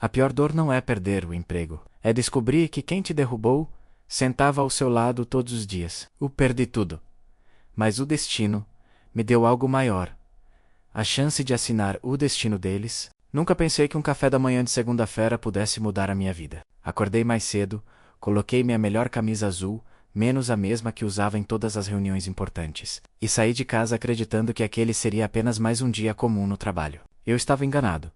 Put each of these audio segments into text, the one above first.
A pior dor não é perder o emprego. É descobrir que quem te derrubou sentava ao seu lado todos os dias. Perdi tudo. Mas o destino me deu algo maior. A chance de assinar o destino deles. Nunca pensei que um café da manhã de segunda-feira pudesse mudar a minha vida. Acordei mais cedo, coloquei minha melhor camisa azul, menos a mesma que usava em todas as reuniões importantes, e saí de casa acreditando que aquele seria apenas mais um dia comum no trabalho. Eu estava enganado.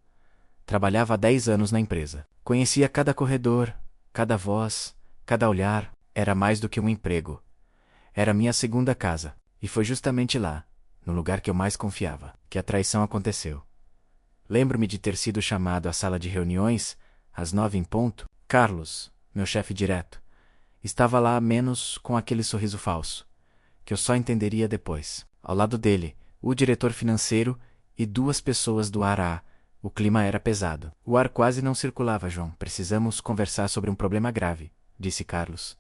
Trabalhava há 10 anos na empresa. Conhecia cada corredor, cada voz, cada olhar. Era mais do que um emprego. Era minha segunda casa, e foi justamente lá, no lugar que eu mais confiava, que a traição aconteceu. Lembro-me de ter sido chamado à sala de reuniões, às 9 em ponto. Carlos, meu chefe direto, estava lá menos com aquele sorriso falso, que eu só entenderia depois. Ao lado dele, o diretor financeiro e 2 pessoas do ar. O clima era pesado. O ar quase não circulava, João. Precisamos conversar sobre um problema grave, disse Carlos,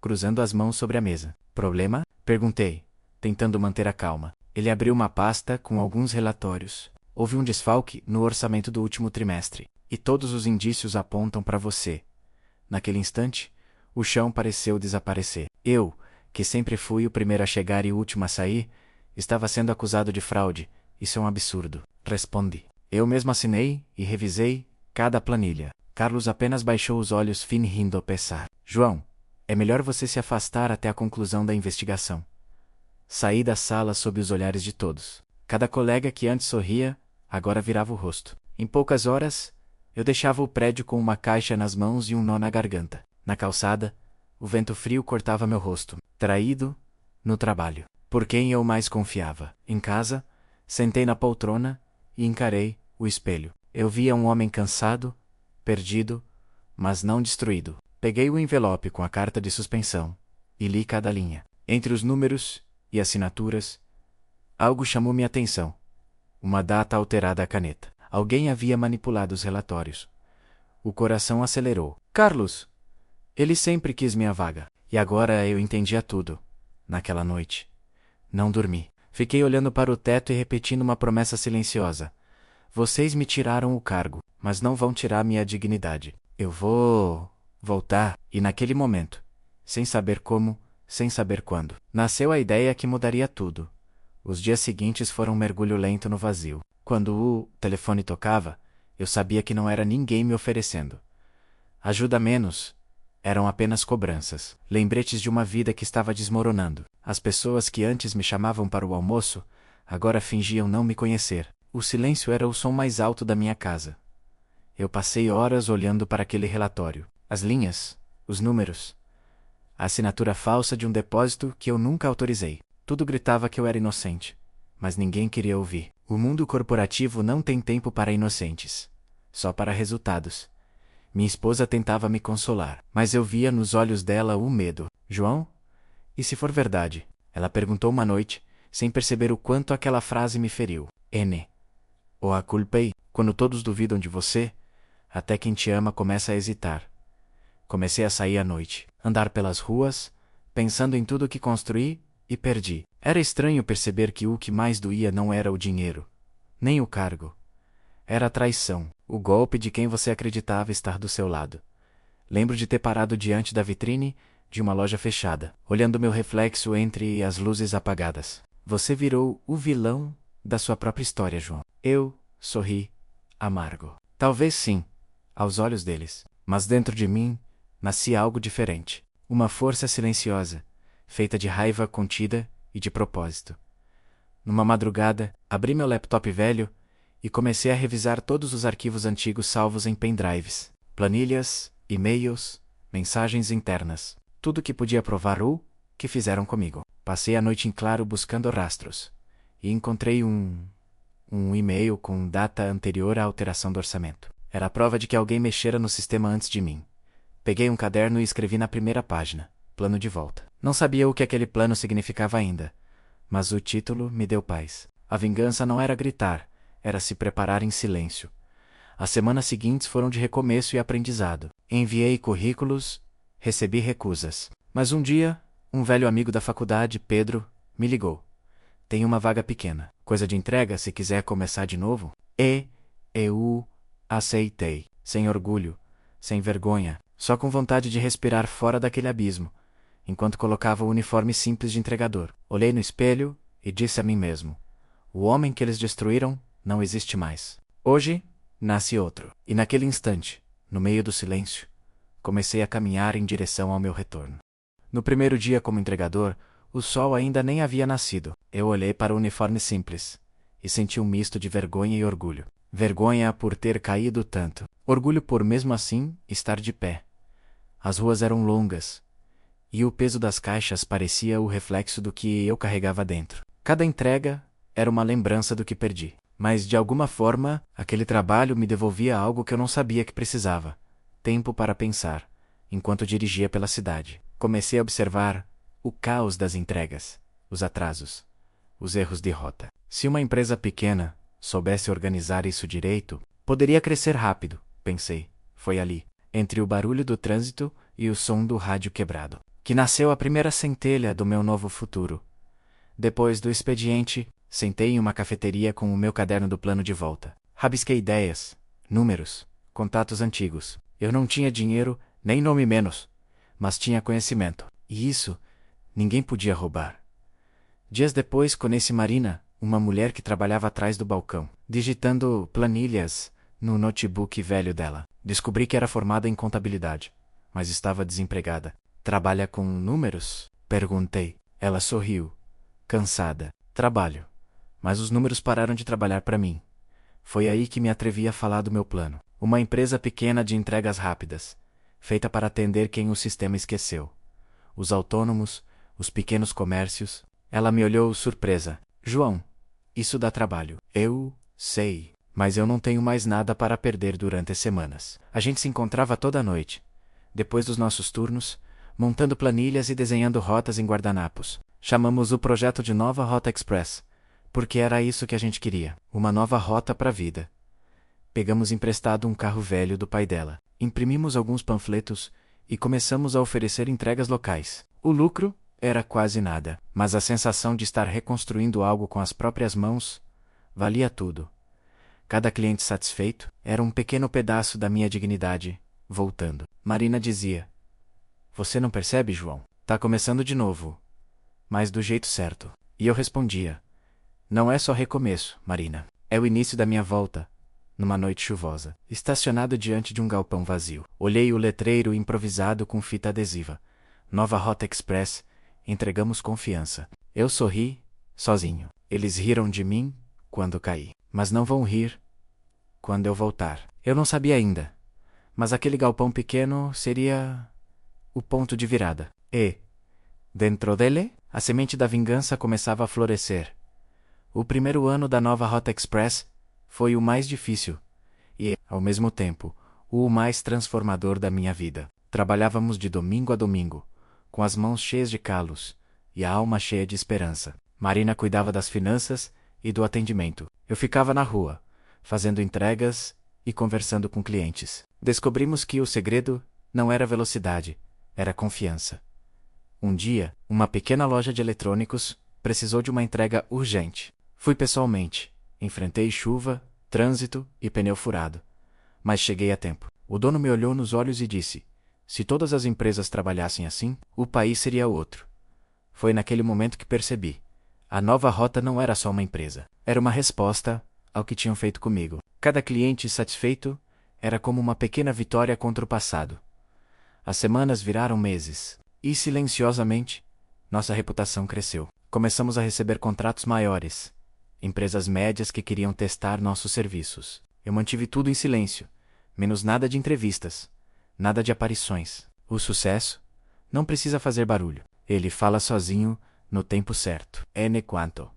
cruzando as mãos sobre a mesa. Problema? Perguntei, tentando manter a calma. Ele abriu uma pasta com alguns relatórios. Houve um desfalque no orçamento do último trimestre, e todos os indícios apontam para você. Naquele instante, o chão pareceu desaparecer. Eu, que sempre fui o primeiro a chegar e o último a sair, estava sendo acusado de fraude. Isso é um absurdo, respondi. Eu mesmo assinei e revisei cada planilha. Carlos apenas baixou os olhos fingindo pesar. João, é melhor você se afastar até a conclusão da investigação. Saí da sala sob os olhares de todos. Cada colega que antes sorria, agora virava o rosto. Em poucas horas, eu deixava o prédio com uma caixa nas mãos e um nó na garganta. Na calçada, o vento frio cortava meu rosto. Traído, no trabalho. Por quem eu mais confiava? Em casa, sentei na poltrona e encarei o espelho. Eu via um homem cansado, perdido, mas não destruído. Peguei o envelope com a carta de suspensão e li cada linha. Entre os números e assinaturas, algo chamou minha atenção. Uma data alterada à caneta. Alguém havia manipulado os relatórios. O coração acelerou. Carlos! Ele sempre quis minha vaga. E agora eu entendia tudo. Naquela noite. Não dormi. Fiquei olhando para o teto e repetindo uma promessa silenciosa. Vocês me tiraram o cargo, mas não vão tirar minha dignidade. Eu vou voltar. E naquele momento, sem saber como, sem saber quando, nasceu a ideia que mudaria tudo. Os dias seguintes foram um mergulho lento no vazio. Quando o telefone tocava, eu sabia que não era ninguém me oferecendo ajuda menos. Eram apenas cobranças, lembretes de uma vida que estava desmoronando. As pessoas que antes me chamavam para o almoço, agora fingiam não me conhecer. O silêncio era o som mais alto da minha casa. Eu passei horas olhando para aquele relatório. As linhas, os números, a assinatura falsa de um depósito que eu nunca autorizei. Tudo gritava que eu era inocente, mas ninguém queria ouvir. O mundo corporativo não tem tempo para inocentes, só para resultados. Minha esposa tentava me consolar, mas eu via nos olhos dela o medo. João? E se for verdade? Ela perguntou uma noite, sem perceber o quanto aquela frase me feriu. N. Ou a culpei, quando todos duvidam de você, até quem te ama começa a hesitar. Comecei a sair à noite, andar pelas ruas, pensando em tudo que construí e perdi. Era estranho perceber que o que mais doía não era o dinheiro, nem o cargo. Era a traição, o golpe de quem você acreditava estar do seu lado. Lembro de ter parado diante da vitrine de uma loja fechada, olhando meu reflexo entre as luzes apagadas. Você virou o vilão da sua própria história, João. Eu sorri, amargo. Talvez sim, aos olhos deles, mas dentro de mim nascia algo diferente. Uma força silenciosa, feita de raiva contida e de propósito. Numa madrugada, abri meu laptop velho e comecei a revisar todos os arquivos antigos salvos em pendrives, planilhas, e-mails, mensagens internas, tudo que podia provar o que fizeram comigo. Passei a noite em claro buscando rastros e encontrei um e-mail com data anterior à alteração do orçamento. Era a prova de que alguém mexera no sistema antes de mim. Peguei um caderno e escrevi na primeira página, plano de volta. Não sabia o que aquele plano significava ainda, mas o título me deu paz. A vingança não era gritar, era se preparar em silêncio. As semanas seguintes foram de recomeço e aprendizado. Enviei currículos, recebi recusas. Mas um dia, um velho amigo da faculdade, Pedro, me ligou. Tem uma vaga pequena. Coisa de entrega se quiser começar de novo? Eu aceitei. sem orgulho, sem vergonha, só com vontade de respirar fora daquele abismo, enquanto colocava o uniforme simples de entregador. Olhei no espelho e disse a mim mesmo: o homem que eles destruíram não existe mais. Hoje, nasce outro. E naquele instante, no meio do silêncio, comecei a caminhar em direção ao meu retorno. No primeiro dia como entregador, o sol ainda nem havia nascido. Eu olhei para o uniforme simples e senti um misto de vergonha e orgulho. Vergonha por ter caído tanto. Orgulho por, mesmo assim, estar de pé. As ruas eram longas, e o peso das caixas parecia o reflexo do que eu carregava dentro. Cada entrega era uma lembrança do que perdi. Mas, de alguma forma, aquele trabalho me devolvia algo que eu não sabia que precisava: tempo para pensar, enquanto dirigia pela cidade. Comecei a observar o caos das entregas, os atrasos, os erros de rota. Se uma empresa pequena soubesse organizar isso direito, poderia crescer rápido, pensei. Foi ali, entre o barulho do trânsito e o som do rádio quebrado, que nasceu a primeira centelha do meu novo futuro. Depois do expediente, sentei em uma cafeteria com o meu caderno do plano de volta. Rabisquei ideias, números, contatos antigos. Eu não tinha dinheiro, nem nome menos, mas tinha conhecimento. E isso, ninguém podia roubar. Dias depois conheci Marina, uma mulher que trabalhava atrás do balcão, digitando planilhas no notebook velho dela. Descobri que era formada em contabilidade, mas estava desempregada. Trabalha com números? Perguntei. Ela sorriu, cansada. Trabalho. Mas os números pararam de trabalhar para mim. Foi aí que me atrevi a falar do meu plano. Uma empresa pequena de entregas rápidas, feita para atender quem o sistema esqueceu. Os autônomos, os pequenos comércios. Ela me olhou surpresa. João, isso dá trabalho. Eu sei, mas eu não tenho mais nada para perder durante as semanas. A gente se encontrava toda noite, depois dos nossos turnos, montando planilhas e desenhando rotas em guardanapos. Chamamos o projeto de Nova Rota Express, porque era isso que a gente queria, uma nova rota para a vida. Pegamos emprestado um carro velho do pai dela, imprimimos alguns panfletos e começamos a oferecer entregas locais. O lucro era quase nada, mas a sensação de estar reconstruindo algo com as próprias mãos valia tudo. Cada cliente satisfeito era um pequeno pedaço da minha dignidade voltando. Marina dizia: "Você não percebe, João? Tá começando de novo, mas do jeito certo." E eu respondia: "Não é só recomeço, Marina. É o início da minha volta." Numa noite chuvosa, estacionado diante de um galpão vazio, olhei o letreiro improvisado com fita adesiva: Nova Rota Express, entregamos confiança. Eu sorri, sozinho. Eles riram de mim quando caí, mas não vão rir quando eu voltar. Eu não sabia ainda, mas aquele galpão pequeno seria o ponto de virada. E, dentro dele, a semente da vingança começava a florescer. O primeiro ano da Nova Rota Express foi o mais difícil e, ao mesmo tempo, o mais transformador da minha vida. Trabalhávamos de domingo a domingo, com as mãos cheias de calos e a alma cheia de esperança. Marina cuidava das finanças e do atendimento. Eu ficava na rua, fazendo entregas e conversando com clientes. Descobrimos que o segredo não era velocidade, era confiança. Um dia, uma pequena loja de eletrônicos precisou de uma entrega urgente. Fui pessoalmente. Enfrentei chuva, trânsito e pneu furado. Mas cheguei a tempo. O dono me olhou nos olhos e disse: "Se todas as empresas trabalhassem assim, o país seria outro." Foi naquele momento que percebi: a nova rota não era só uma empresa. Era uma resposta ao que tinham feito comigo. Cada cliente satisfeito era como uma pequena vitória contra o passado. As semanas viraram meses. E, silenciosamente, nossa reputação cresceu. Começamos a receber contratos maiores. Empresas médias que queriam testar nossos serviços. Eu mantive tudo em silêncio, menos nada de entrevistas, nada de aparições. O sucesso não precisa fazer barulho. Ele fala sozinho no tempo certo. Ene quanto.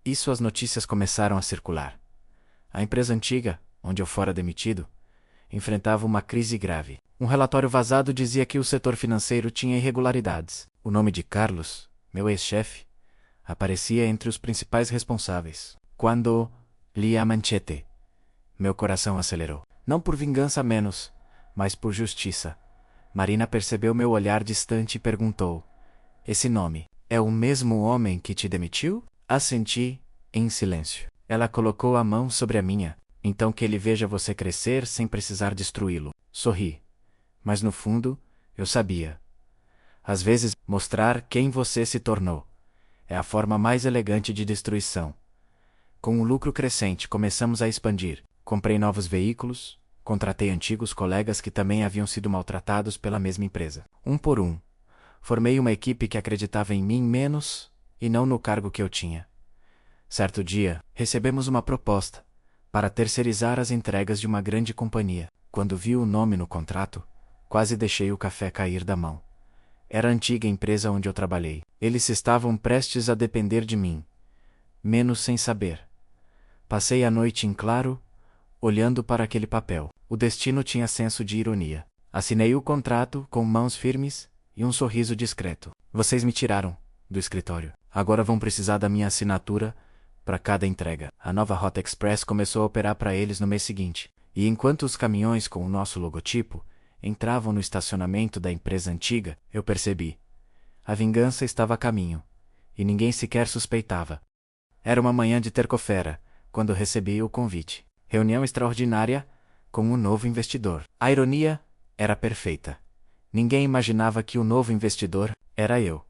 Isso as notícias começaram a circular. A empresa antiga, onde eu fora demitido, enfrentava uma crise grave. Um relatório vazado dizia que o setor financeiro tinha irregularidades. O nome de Carlos, meu ex-chefe, aparecia entre os principais responsáveis. Quando li a manchete, meu coração acelerou. Não por vingança menos, mas por justiça. Marina percebeu meu olhar distante e perguntou: "Esse nome é o mesmo homem que te demitiu?" Assenti, em silêncio. Ela colocou a mão sobre a minha. Então que ele veja você crescer sem precisar destruí-lo. Sorri. Mas no fundo, eu sabia. Às vezes, mostrar quem você se tornou é a forma mais elegante de destruição. Com o lucro crescente, começamos a expandir. Comprei novos veículos, contratei antigos colegas que também haviam sido maltratados pela mesma empresa. Um por um, formei uma equipe que acreditava em mim menos e não no cargo que eu tinha. Certo dia, recebemos uma proposta para terceirizar as entregas de uma grande companhia. Quando vi o nome no contrato, quase deixei o café cair da mão. Era a antiga empresa onde eu trabalhei. Eles estavam prestes a depender de mim, menos sem saber. Passei a noite em claro, olhando para aquele papel. O destino tinha senso de ironia. Assinei o contrato com mãos firmes e um sorriso discreto. Vocês me tiraram do escritório. Agora vão precisar da minha assinatura para cada entrega. A nova Rota Express começou a operar para eles no mês seguinte. E enquanto os caminhões com o nosso logotipo entravam no estacionamento da empresa antiga, eu percebi. A vingança estava a caminho, e ninguém sequer suspeitava. Era uma manhã de terça-feira, quando recebi o convite. Reunião extraordinária com um novo investidor. A ironia era perfeita. Ninguém imaginava que o novo investidor era eu.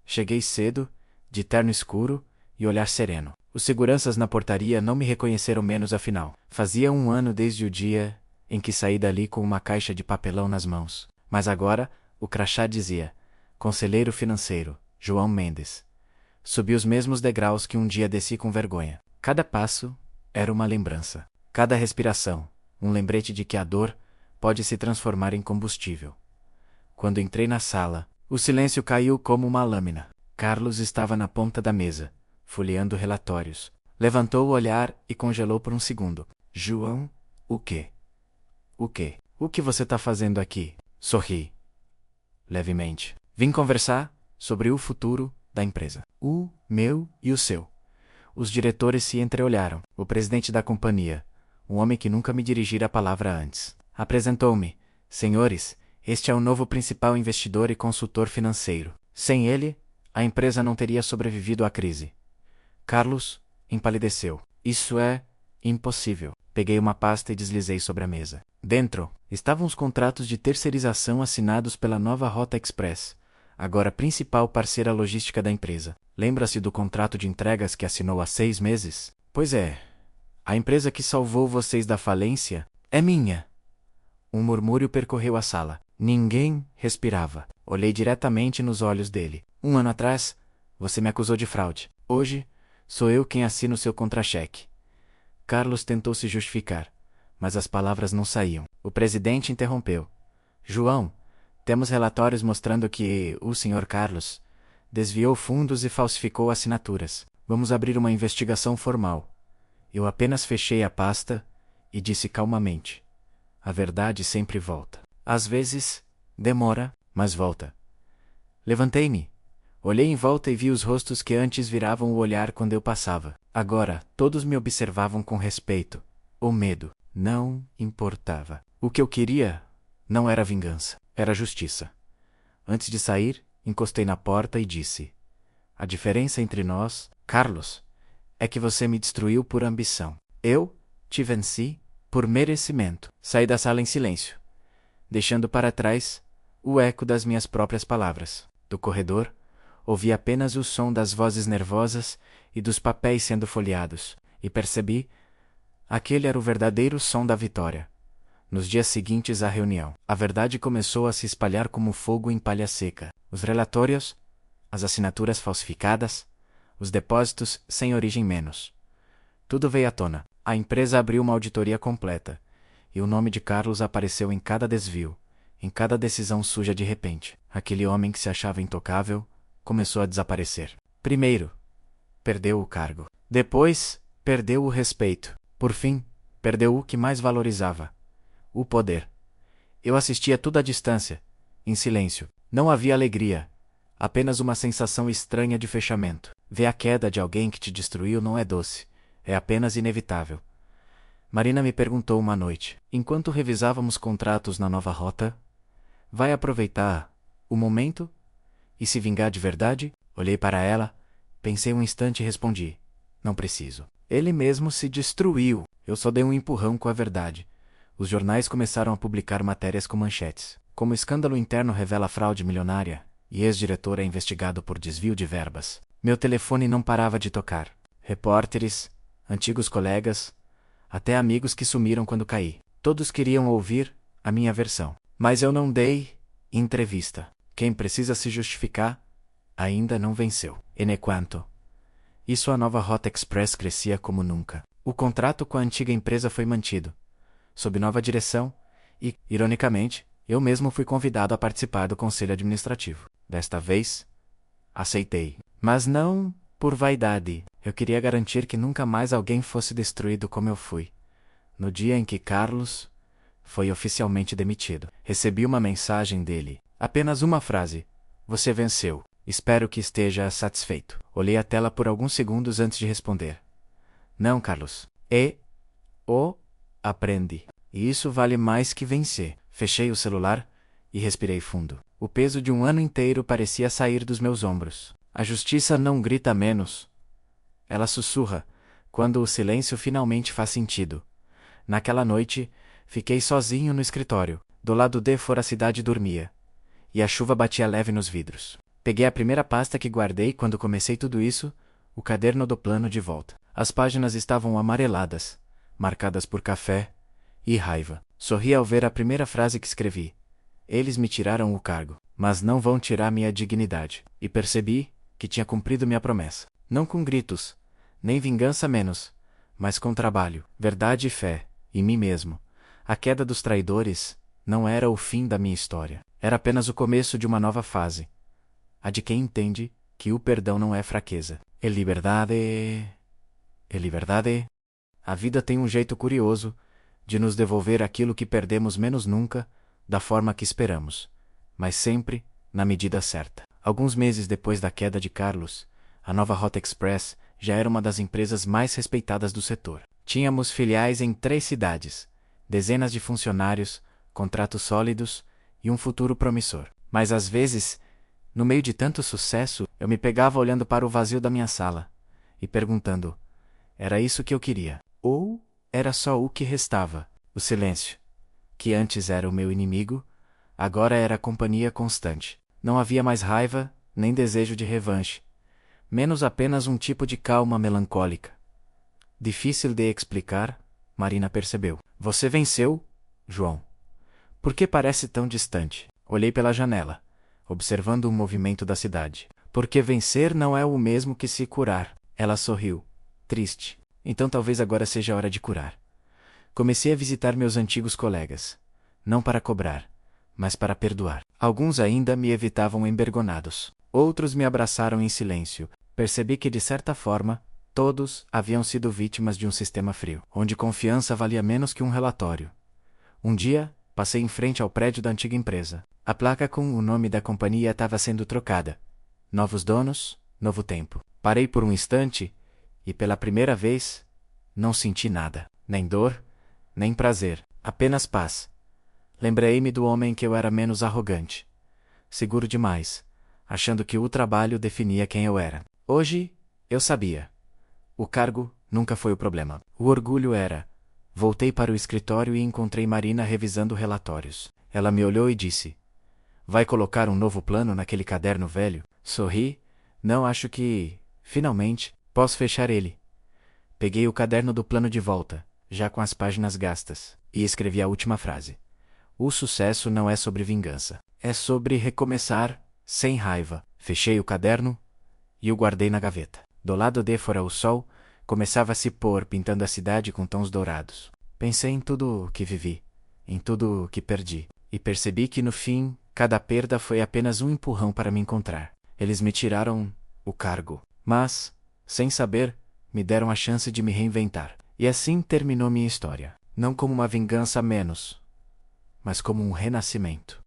Cheguei cedo, de terno escuro e olhar sereno. Os seguranças na portaria não me reconheceram menos afinal. Fazia um ano desde o dia em que saí dali com uma caixa de papelão nas mãos. Mas agora, o crachá dizia: Conselheiro Financeiro, João Mendes. Subi os mesmos degraus que um dia desci com vergonha. Cada passo era uma lembrança. Cada respiração, um lembrete de que a dor pode se transformar em combustível. Quando entrei na sala, o silêncio caiu como uma lâmina. Carlos estava na ponta da mesa, folheando relatórios. Levantou o olhar e congelou por um segundo. João, o quê? O quê? O que você está fazendo aqui? Sorri. Levemente. Vim conversar sobre o futuro da empresa. O meu e o seu. Os diretores se entreolharam. O presidente da companhia, um homem que nunca me dirigira a palavra antes, apresentou-me. Senhores, este é o novo principal investidor e consultor financeiro. Sem ele, a empresa não teria sobrevivido à crise. Carlos empalideceu. Isso é impossível. Peguei uma pasta e deslizei sobre a mesa. Dentro, estavam os contratos de terceirização assinados pela nova Rota Express, agora principal parceira logística da empresa. Lembra-se do contrato de entregas que assinou há 6 meses? Pois é. A empresa que salvou vocês da falência é minha. Um murmúrio percorreu a sala. Ninguém respirava. Olhei diretamente nos olhos dele. 1 ano atrás, você me acusou de fraude. Hoje, sou eu quem assina o seu contra-cheque. Carlos tentou se justificar, mas as palavras não saíam. O presidente interrompeu. João, temos relatórios mostrando que o Sr. Carlos desviou fundos e falsificou assinaturas. Vamos abrir uma investigação formal. Eu apenas fechei a pasta e disse calmamente: a verdade sempre volta. Às vezes, demora, mas volta. Levantei-me. Olhei em volta e vi os rostos que antes viravam o olhar quando eu passava. Agora, todos me observavam com respeito. O medo não importava. O que eu queria não era vingança, era justiça. Antes de sair, encostei na porta e disse: a diferença entre nós, Carlos, é que você me destruiu por ambição. Eu te venci por merecimento. Saí da sala em silêncio, deixando para trás o eco das minhas próprias palavras. Do corredor, ouvi apenas o som das vozes nervosas e dos papéis sendo folheados, e percebi: aquele era o verdadeiro som da vitória. Nos dias seguintes à reunião, a verdade começou a se espalhar como fogo em palha seca. Os relatórios, as assinaturas falsificadas, os depósitos sem origem menos. Tudo veio à tona. A empresa abriu uma auditoria completa, e o nome de Carlos apareceu em cada desvio, em cada decisão suja de repente. Aquele homem que se achava intocável começou a desaparecer. Primeiro, perdeu o cargo. Depois, perdeu o respeito. Por fim, perdeu o que mais valorizava: o poder. Eu assistia tudo à distância, em silêncio. Não havia alegria, apenas uma sensação estranha de fechamento. Ver a queda de alguém que te destruiu não é doce, é apenas inevitável. Marina me perguntou uma noite, enquanto revisávamos contratos na nova rota: vai aproveitar o momento e se vingar de verdade? Olhei para ela, pensei um instante e respondi: não preciso. Ele mesmo se destruiu. Eu só dei um empurrão com a verdade. Os jornais começaram a publicar matérias com manchetes. Como escândalo interno revela fraude milionária, e ex-diretor é investigado por desvio de verbas. Meu telefone não parava de tocar. Repórteres, antigos colegas, até amigos que sumiram quando caí. Todos queriam ouvir a minha versão. Mas eu não dei entrevista. Quem precisa se justificar ainda não venceu. Enquanto isso, a nova Rota Express crescia como nunca. O contrato com a antiga empresa foi mantido, sob nova direção, e, ironicamente, eu mesmo fui convidado a participar do conselho administrativo. Desta vez, aceitei. Mas não por vaidade. Eu queria garantir que nunca mais alguém fosse destruído como eu fui. No dia em que Carlos foi oficialmente demitido, recebi uma mensagem dele. Apenas uma frase: "Você venceu. Espero que esteja satisfeito." Olhei a tela por alguns segundos antes de responder. Não, Carlos. Aprendi. E isso vale mais que vencer. Fechei o celular e respirei fundo. O peso de um ano inteiro parecia sair dos meus ombros. A justiça não grita menos. Ela sussurra, quando o silêncio finalmente faz sentido. Naquela noite, fiquei sozinho no escritório. Do lado de fora a cidade dormia, e a chuva batia leve nos vidros. Peguei a primeira pasta que guardei quando comecei tudo isso, o caderno do plano de volta. As páginas estavam amareladas, marcadas por café e raiva. Sorri ao ver a primeira frase que escrevi. Eles me tiraram o cargo, mas não vão tirar minha dignidade. E percebi que tinha cumprido minha promessa. Não com gritos, nem vingança menos, mas com trabalho, verdade e fé, em mim mesmo. A queda dos traidores não era o fim da minha história. Era apenas o começo de uma nova fase. A de quem entende que o perdão não é fraqueza. É liberdade. É liberdade. A vida tem um jeito curioso de nos devolver aquilo que perdemos menos nunca, da forma que esperamos, mas sempre na medida certa. Alguns meses depois da queda de Carlos, a nova Rota Express já era uma das empresas mais respeitadas do setor. Tínhamos filiais em 3 cidades, dezenas de funcionários, contratos sólidos e um futuro promissor. Mas às vezes, no meio de tanto sucesso, eu me pegava olhando para o vazio da minha sala e perguntando: era isso que eu queria? Ou era só o que restava? O silêncio, que antes era o meu inimigo, agora era a companhia constante. Não havia mais raiva, nem desejo de revanche. Menos apenas um tipo de calma melancólica. Difícil de explicar, Marina percebeu. Você venceu, João. Por que parece tão distante? Olhei pela janela, observando o movimento da cidade. Porque vencer não é o mesmo que se curar. Ela sorriu, triste. Então talvez agora seja a hora de curar. Comecei a visitar meus antigos colegas. Não para cobrar, mas para perdoar. Alguns ainda me evitavam embergonados. Outros me abraçaram em silêncio. Percebi que, de certa forma, todos haviam sido vítimas de um sistema frio, onde confiança valia menos que um relatório. Um dia, passei em frente ao prédio da antiga empresa. A placa com o nome da companhia estava sendo trocada. Novos donos, novo tempo. Parei por um instante e, pela primeira vez, não senti nada. Nem dor, nem prazer. Apenas paz. Lembrei-me do homem que eu era menos arrogante. Seguro demais, achando que o trabalho definia quem eu era. Hoje, eu sabia. O cargo nunca foi o problema. O orgulho era. Voltei para o escritório e encontrei Marina revisando relatórios. Ela me olhou e disse: vai colocar um novo plano naquele caderno velho? Sorri. Não, acho que, finalmente, posso fechar ele. Peguei o caderno do plano de volta, já com as páginas gastas, e escrevi a última frase. O sucesso não é sobre vingança. É sobre recomeçar, sem raiva. Fechei o caderno e o guardei na gaveta. Do lado de fora o sol começava a se pôr, pintando a cidade com tons dourados. Pensei em tudo o que vivi, em tudo o que perdi, e percebi que no fim, cada perda foi apenas um empurrão para me encontrar. Eles me tiraram o cargo, mas, sem saber, me deram a chance de me reinventar. E assim terminou minha história. Não como uma vingança a menos, mas como um renascimento.